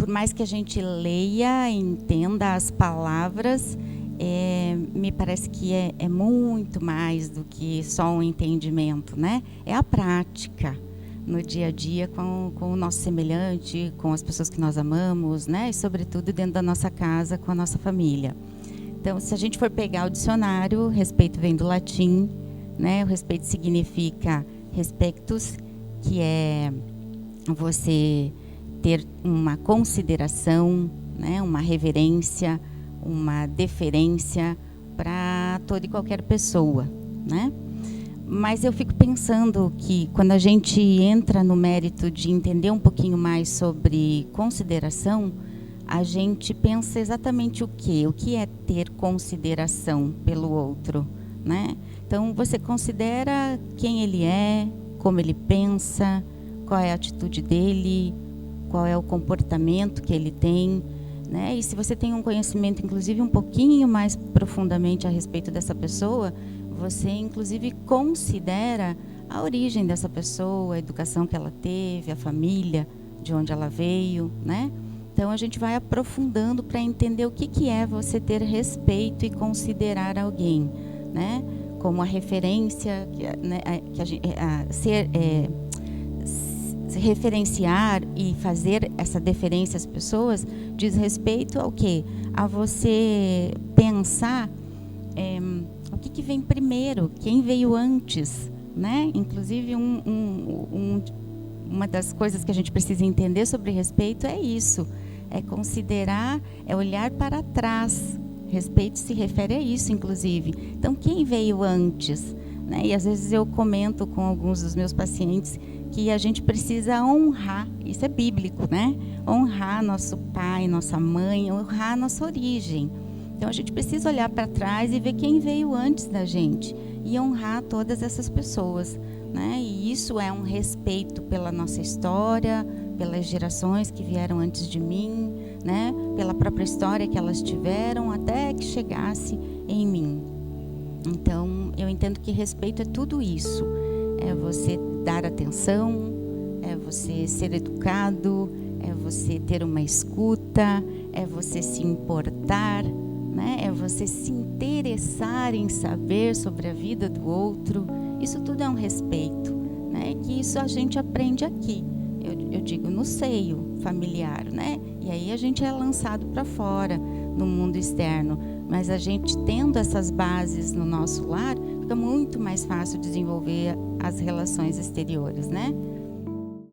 por mais que a gente leia, entenda as palavras, me parece que é muito mais do que só um entendimento, né? É a prática no dia a dia com o nosso semelhante, com as pessoas que nós amamos, né? E sobretudo dentro da nossa casa, com a nossa família. Então, se a gente for pegar o dicionário, respeito vem do latim, né? O respeito significa respectus, que é você ter uma consideração, né? Uma reverência, uma deferência para toda e qualquer pessoa, né? Mas eu fico pensando que quando a gente entra no mérito de entender um pouquinho mais sobre consideração, a gente pensa exatamente o quê? O que é ter consideração pelo outro, né? Então, você considera quem ele é, como ele pensa, qual é a atitude dele, qual é o comportamento que ele tem, né? E se você tem um conhecimento, inclusive, um pouquinho mais profundamente a respeito dessa pessoa, você, inclusive, considera a origem dessa pessoa, a educação que ela teve, a família, de onde ela veio, né? Então, a gente vai aprofundando para entender o que é você ter respeito e considerar alguém, né? Como a referência, né? Se referenciar e fazer essa deferência às pessoas diz respeito ao quê? A você pensar o que vem primeiro, quem veio antes, né? Inclusive, uma das coisas que a gente precisa entender sobre respeito é isso, é considerar, é olhar para trás. Respeito se refere a isso, inclusive. Então, quem veio antes? Né? E às vezes eu comento com alguns dos meus pacientes que a gente precisa honrar, isso é bíblico, né? Honrar nosso pai, nossa mãe, honrar a nossa origem. Então, a gente precisa olhar para trás e ver quem veio antes da gente e honrar todas essas pessoas, né? E isso é um respeito pela nossa história, pelas gerações que vieram antes de mim, né? Pela própria história que elas tiveram até que chegasse em mim. Então, eu entendo que respeito é tudo isso. É você dar atenção, é você ser educado, é você ter uma escuta, é você se importar, né? É você se interessar em saber sobre a vida do outro. Isso tudo é um respeito, né? Que isso a gente aprende aqui. Eu digo no seio familiar, né? E aí a gente é lançado para fora, no mundo externo. Mas a gente tendo essas bases no nosso lar, fica muito mais fácil desenvolver as relações exteriores, né?